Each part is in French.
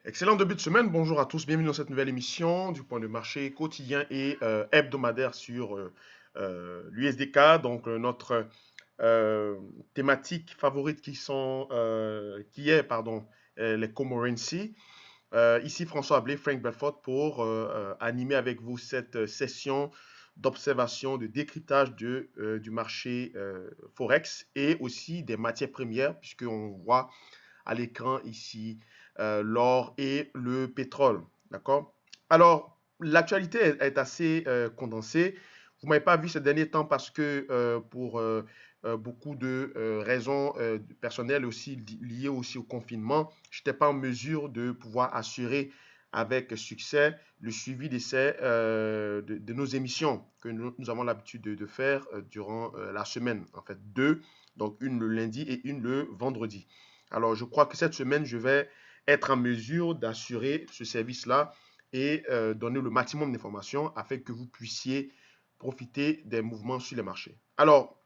Excellent début de semaine, bonjour à tous, bienvenue dans cette nouvelle émission du point de marché quotidien et hebdomadaire sur l'USDK. Donc notre thématique favorite qui est les currency. Ici François Ablé, Frank Belfort pour animer avec vous cette session d'observation, de décryptage du marché Forex et aussi des matières premières puisqu'on voit à l'écran ici l'or et le pétrole. D'accord. Alors, l'actualité est assez condensée. Vous ne m'avez pas vu ces derniers temps parce que pour beaucoup de raisons personnelles aussi liées aussi au confinement, je n'étais pas en mesure de pouvoir assurer avec succès le suivi de nos émissions que nous avons l'habitude de faire durant la semaine. En fait, deux, donc une le lundi et une le vendredi. Alors, je crois que cette semaine, je vais être en mesure d'assurer ce service-là et donner le maximum d'informations afin que vous puissiez profiter des mouvements sur les marchés. Alors,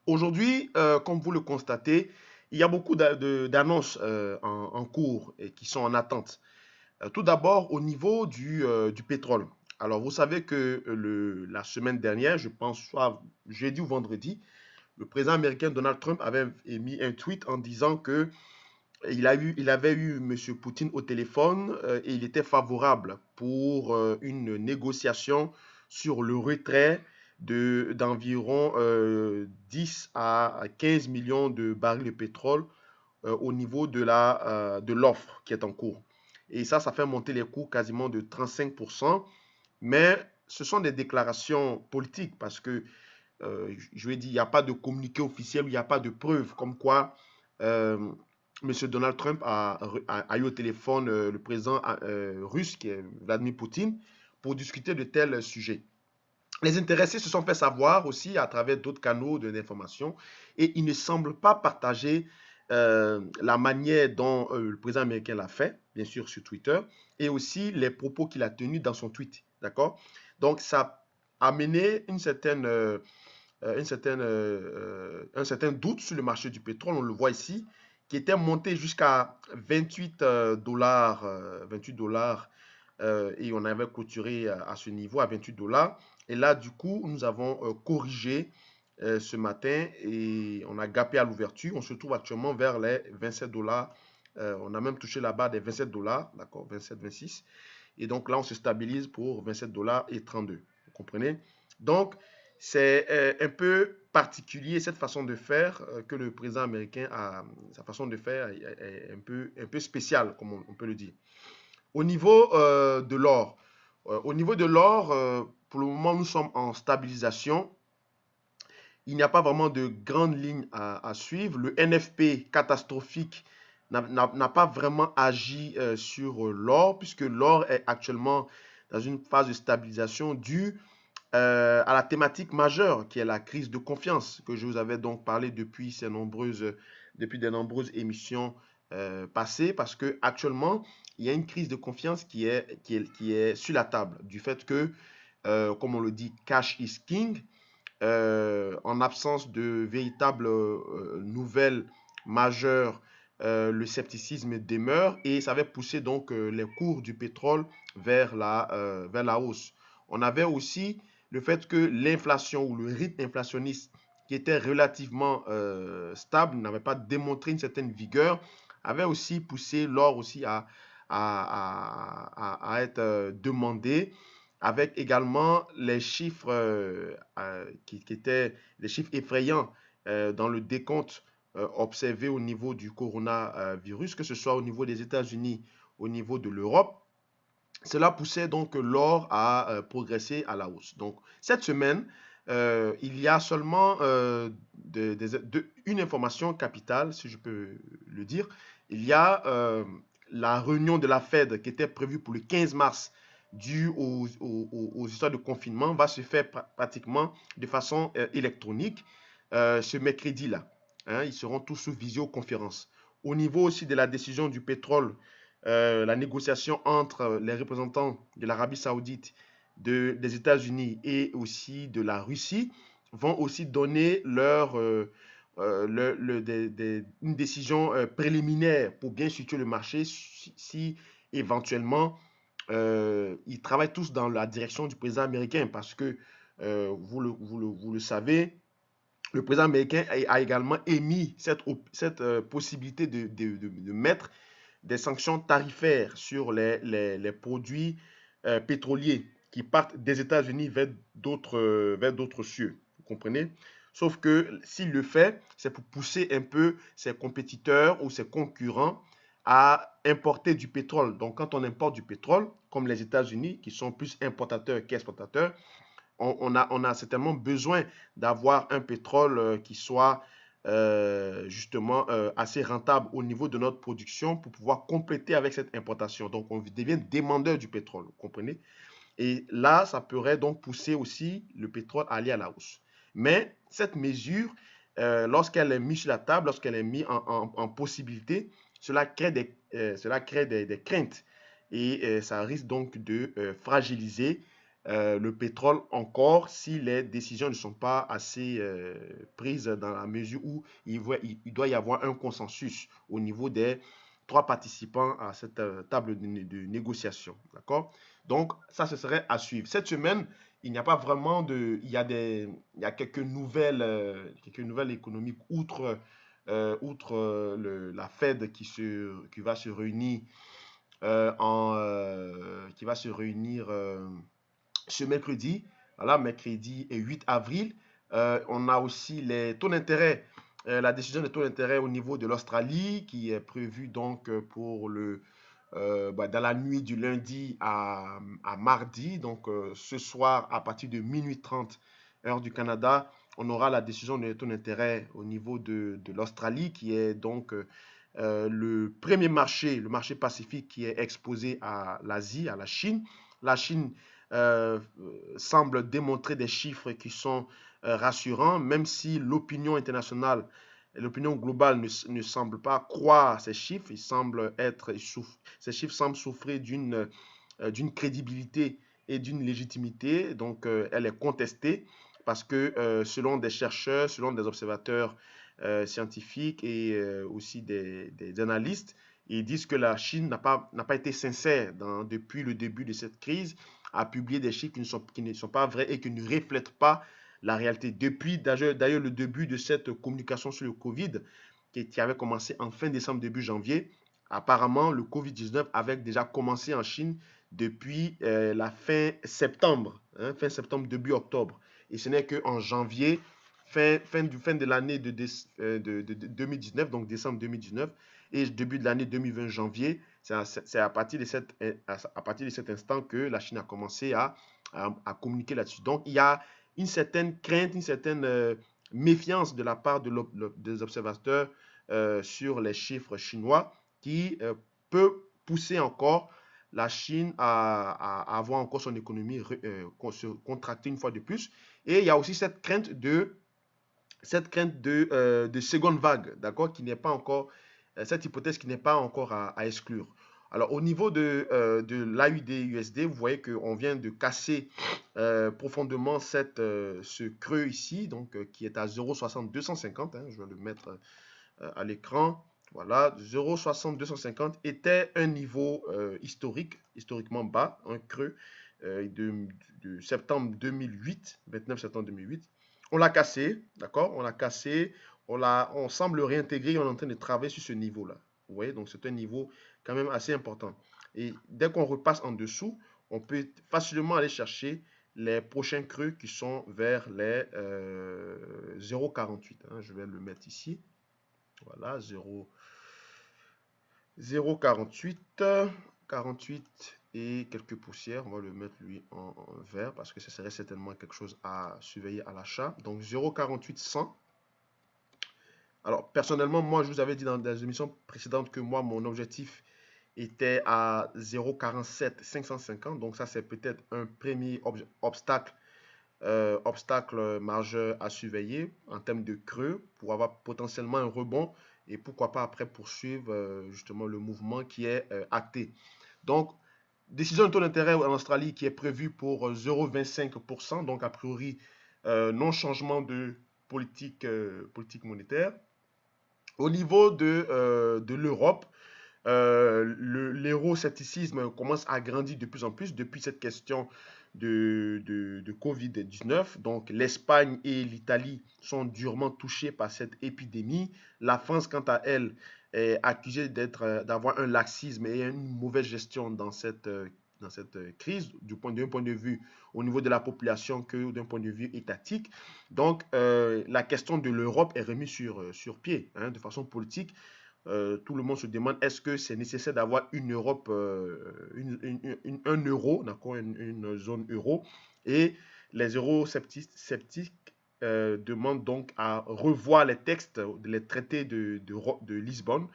aujourd'hui, comme vous le constatez, il y a beaucoup d'annonces en cours et qui sont en attente. Tout d'abord, au niveau du pétrole. Alors, vous savez que la semaine dernière, je pense soit jeudi ou vendredi, le président américain Donald Trump avait émis un tweet en disant que il avait eu M. Poutine au téléphone et il était favorable pour une négociation sur le retrait d'environ 10 à 15 millions de barils de pétrole au niveau de l'offre qui est en cours. Et ça fait monter les coûts quasiment de 35%. Mais ce sont des déclarations politiques parce que, je lui ai dit, il n'y a pas de communiqué officiel, il n'y a pas de preuves comme quoi euh, M. Donald Trump a eu au téléphone le président russe, qui est Vladimir Poutine, pour discuter de tels sujets. Les intéressés se sont fait savoir aussi à travers d'autres canaux d'information et ils ne semblent pas partager la manière dont le président américain l'a fait, bien sûr sur Twitter, et aussi les propos qu'il a tenus dans son tweet. D'accord. Donc, ça a amené un certain doute sur le marché du pétrole, on le voit ici, qui était monté jusqu'à 28 dollars, 28 dollars, et on avait clôturé à ce niveau à 28 dollars. Et là, du coup, nous avons corrigé ce matin et on a gapé à l'ouverture. On se trouve actuellement vers les 27 dollars. On a même touché la barre des 27 dollars, d'accord, 27, 26. Et donc là, on se stabilise pour 27 dollars et 32. Vous comprenez? Donc, c'est un peu particulier cette façon de faire que le président américain a. Sa façon de faire est un peu spéciale, comme on peut le dire. Au niveau de l'or, pour le moment, nous sommes en stabilisation. Il n'y a pas vraiment de grandes lignes à suivre. Le NFP catastrophique n'a pas vraiment agi sur l'or, puisque l'or est actuellement dans une phase de stabilisation due à la thématique majeure qui est la crise de confiance que je vous avais donc parlé depuis de nombreuses émissions passées, parce que actuellement il y a une crise de confiance qui est sur la table du fait que, comme on le dit, cash is king. En absence de véritables nouvelles majeures, le scepticisme demeure et ça avait poussé donc les cours du pétrole vers la hausse. On avait aussi le fait que l'inflation ou le rythme inflationniste qui était relativement stable, n'avait pas démontré une certaine vigueur, avait aussi poussé l'or aussi à être demandé, avec également les chiffres qui étaient les chiffres effrayants dans le décompte observé au niveau du coronavirus, que ce soit au niveau des États-Unis, au niveau de l'Europe. Cela poussait donc l'or à progresser à la hausse. Donc, cette semaine, il y a seulement une information capitale, si je peux le dire. Il y a la réunion de la Fed qui était prévue pour le 15 mars, due aux histoires de confinement, va se faire pratiquement de façon électronique ce mercredi-là. Hein, ils seront tous sous visioconférence. Au niveau aussi de la décision du pétrole, la négociation entre les représentants de l'Arabie saoudite, des États-Unis et aussi de la Russie vont aussi donner une décision préliminaire pour bien situer le marché si éventuellement ils travaillent tous dans la direction du président américain parce que vous le savez, le président américain a également émis cette possibilité de mettre des sanctions tarifaires sur les produits pétroliers qui partent des États-Unis vers d'autres cieux. Vous comprenez? Sauf que s'il le fait, c'est pour pousser un peu ses compétiteurs ou ses concurrents à importer du pétrole. Donc, quand on importe du pétrole, comme les États-Unis, qui sont plus importateurs qu'exportateurs, on a certainement besoin d'avoir un pétrole qui soit justement assez rentable au niveau de notre production pour pouvoir compléter avec cette importation. Donc, on devient demandeur du pétrole, vous comprenez? Et là, ça pourrait donc pousser aussi le pétrole à aller à la hausse. Mais cette mesure, lorsqu'elle est mise sur la table, lorsqu'elle est mise en possibilité, cela crée des craintes et ça risque donc de fragiliser le pétrole encore si les décisions ne sont pas assez prises dans la mesure où il doit y avoir un consensus au niveau des trois participants à cette table de négociation. D'accord? Donc, ça, ce serait à suivre. Cette semaine, il n'y a pas vraiment de. Il y a quelques nouvelles économiques outre la Fed qui va se réunir qui va se réunir ce mercredi, voilà, mercredi et 8 avril. On a aussi les taux d'intérêt, la décision des taux d'intérêt au niveau de l'Australie qui est prévue donc pour dans la nuit du lundi à mardi. Donc ce soir à partir de minuit 30 heure du Canada, on aura la décision des taux d'intérêt au niveau de l'Australie qui est donc le premier marché, le marché pacifique qui est exposé à l'Asie, à la Chine. La Chine semble démontrer des chiffres qui sont rassurants, même si l'opinion internationale, l'opinion globale ne semble pas croire ces chiffres. Ces chiffres semblent souffrir d'une crédibilité et d'une légitimité. Donc, elle est contestée parce que selon des chercheurs, selon des observateurs scientifiques et aussi des analystes, ils disent que la Chine n'a pas été sincère depuis le début de cette crise à publier des chiffres qui ne sont pas vrais et qui ne reflètent pas la réalité. Depuis d'ailleurs le début de cette communication sur le Covid, qui avait commencé en fin décembre, début janvier, apparemment le Covid-19 avait déjà commencé en Chine depuis la fin septembre, hein, fin septembre, début octobre. Et ce n'est qu'en janvier, fin de l'année de 2019, donc décembre 2019, et début de l'année 2020, janvier, c'est à partir de cet instant que la Chine a commencé à communiquer là-dessus. Donc, il y a une certaine crainte, une certaine méfiance de la part des observateurs sur les chiffres chinois qui peut pousser encore la Chine à avoir encore son économie se contracter une fois de plus. Et il y a aussi cette crainte de seconde vague, d'accord, qui n'est pas encore, cette hypothèse qui n'est pas encore à exclure. Alors, au niveau de l'AUD-USD, vous voyez qu'on vient de casser profondément ce creux ici, donc qui est à 0,60250. Hein, je vais le mettre à l'écran. Voilà, 0,60250 était un niveau historiquement bas, un creux de septembre 2008, 29 septembre 2008. On l'a cassé, d'accord? On l'a cassé, on semble réintégrer, on est en train de travailler sur ce niveau-là. Vous voyez, donc c'est un niveau quand même assez important. Et dès qu'on repasse en dessous, on peut facilement aller chercher les prochains creux qui sont vers les 0,48. Hein, je vais le mettre ici. Voilà, 0,48. 48 et quelques poussières. On va le mettre lui en vert parce que ce serait certainement quelque chose à surveiller à l'achat. Donc 0,48 100. Alors personnellement, moi je vous avais dit dans des émissions précédentes que moi mon objectif était à 0,47 550. Donc ça c'est peut-être un premier obstacle majeur à surveiller en termes de creux pour avoir potentiellement un rebond et pourquoi pas après poursuivre justement le mouvement qui est acté. Donc, décision de taux d'intérêt en Australie qui est prévue pour 0,25%, donc a priori non changement de politique monétaire. Au niveau de l'Europe, l'euroscepticisme commence à grandir de plus en plus depuis cette question de Covid-19. Donc, l'Espagne et l'Italie sont durement touchées par cette épidémie. La France, quant à elle, est accusée d'avoir un laxisme et une mauvaise gestion dans cette crise, d'un point de vue au niveau de la population que d'un point de vue étatique. Donc, la question de l'Europe est remise sur pied, hein, de façon politique. Tout le monde se demande est-ce que c'est nécessaire d'avoir une Europe, un euro, d'accord, une zone euro. Et les eurosceptiques demandent donc à revoir les textes, les traités de Lisbonne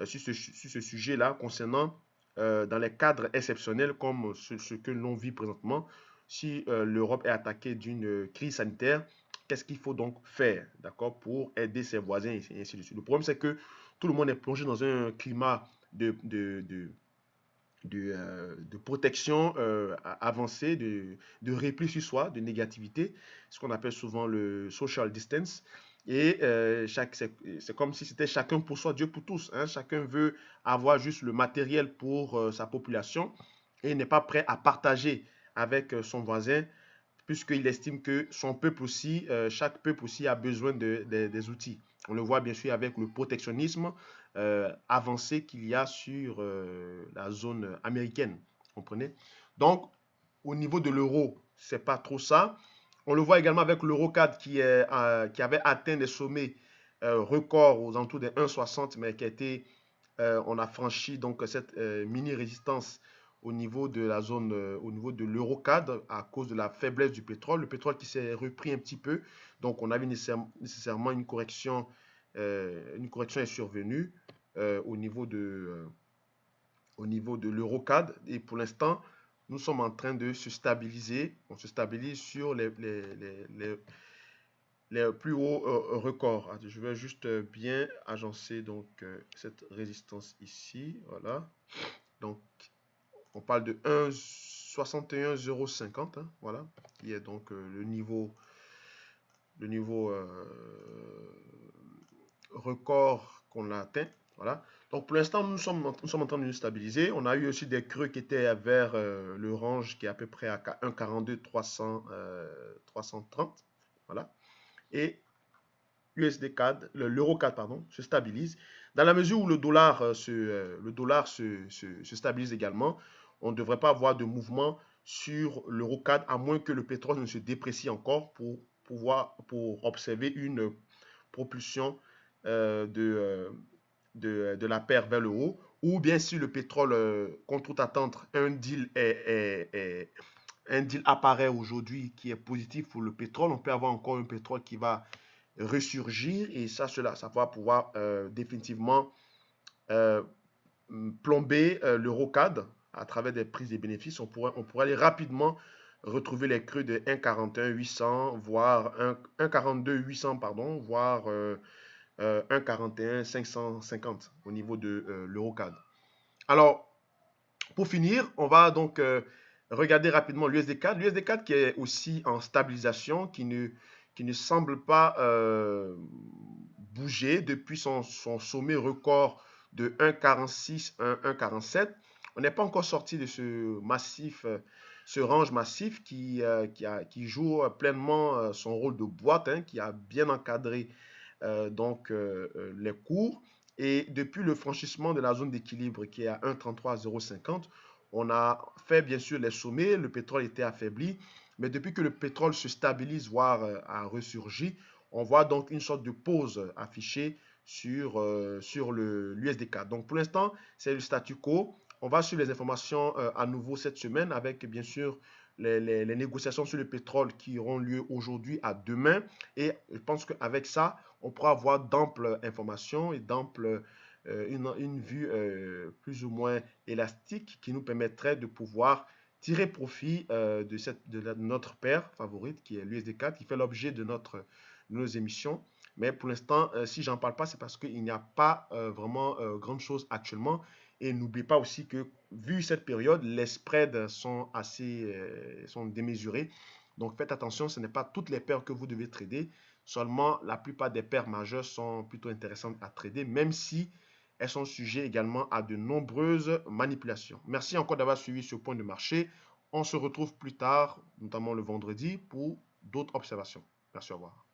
sur ce sujet-là concernant dans les cadres exceptionnels comme ce que l'on vit présentement. Si l'Europe est attaquée d'une crise sanitaire, qu'est-ce qu'il faut donc faire, d'accord, pour aider ses voisins et ainsi de suite. Le problème, c'est que tout le monde est plongé dans un climat de protection avancée, repli sur soi, de négativité, ce qu'on appelle souvent le social distance. Et c'est comme si c'était chacun pour soi, Dieu pour tous, hein. Chacun veut avoir juste le matériel pour sa population et n'est pas prêt à partager avec son voisin puisqu'il estime que son peuple aussi, chaque peuple aussi a besoin des outils. On le voit bien sûr avec le protectionnisme avancé qu'il y a sur la zone américaine. Vous comprenez? Donc, au niveau de l'euro, c'est pas trop ça. On le voit également avec l'euro 4 qui avait atteint des sommets records aux alentours des 1,60, mais on a franchi donc cette mini-résistance au niveau de la zone, au niveau de l'eurocadre à cause de la faiblesse du pétrole. Le pétrole qui s'est repris un petit peu. Donc, on avait nécessairement une correction est survenue au niveau de l'eurocadre. Et pour l'instant, nous sommes en train de se stabiliser. On se stabilise sur les plus hauts records. Je vais juste bien agencer donc cette résistance ici. Voilà. Donc, on parle de 1,61,050, hein, voilà, qui est donc le niveau record qu'on a atteint. Voilà. Donc pour l'instant, nous sommes en train de nous stabiliser. On a eu aussi des creux qui étaient vers le range qui est à peu près à 1,42 330. Voilà. Et l'USD CAD, l'euro CAD, pardon, se stabilise. Dans la mesure où le dollar se stabilise également, on ne devrait pas avoir de mouvement sur l'euro CAD à moins que le pétrole ne se déprécie encore pour observer une propulsion de la paire vers le haut, ou bien si le pétrole, contre toute attente, un deal apparaît aujourd'hui qui est positif pour le pétrole, on peut avoir encore un pétrole qui va ressurgir et ça va pouvoir définitivement euh, plomber l'eurocad à travers des prises et bénéfices. On pourrait aller rapidement retrouver les creux de 1,41 800, voire 1,42 800, pardon, voire 1,41 550 au niveau de l'eurocad. Alors, pour finir, on va donc regarder rapidement l'USD4. L'USD4 qui est aussi en stabilisation, qui ne semble pas bouger depuis son sommet record de 1,46, 1,47. On n'est pas encore sorti de ce massif, ce range massif qui joue pleinement son rôle de boîte, hein, qui a bien encadré les cours. Et depuis le franchissement de la zone d'équilibre qui est à 1,33,050, on a fait bien sûr les sommets, le pétrole était affaibli, mais depuis que le pétrole se stabilise, voire a ressurgi, on voit donc une sorte de pause affichée sur l'USD4. Donc pour l'instant, c'est le statu quo. On va suivre les informations à nouveau cette semaine avec bien sûr les négociations sur le pétrole qui auront lieu aujourd'hui à demain. Et je pense qu'avec ça, on pourra avoir d'amples informations et une vue plus ou moins élastique qui nous permettrait de pouvoir tirer profit de notre paire favorite qui est l'USD4 qui fait l'objet de nos émissions. Mais pour l'instant, si j'en parle pas, c'est parce qu'il n'y a pas vraiment grande chose actuellement. Et n'oubliez pas aussi que, vu cette période, les spreads sont démesurés. Donc faites attention, ce n'est pas toutes les paires que vous devez trader. Seulement, la plupart des paires majeures sont plutôt intéressantes à trader, même si elles sont sujettes également à de nombreuses manipulations. Merci encore d'avoir suivi ce point de marché. On se retrouve plus tard, notamment le vendredi, pour d'autres observations. Merci, au revoir.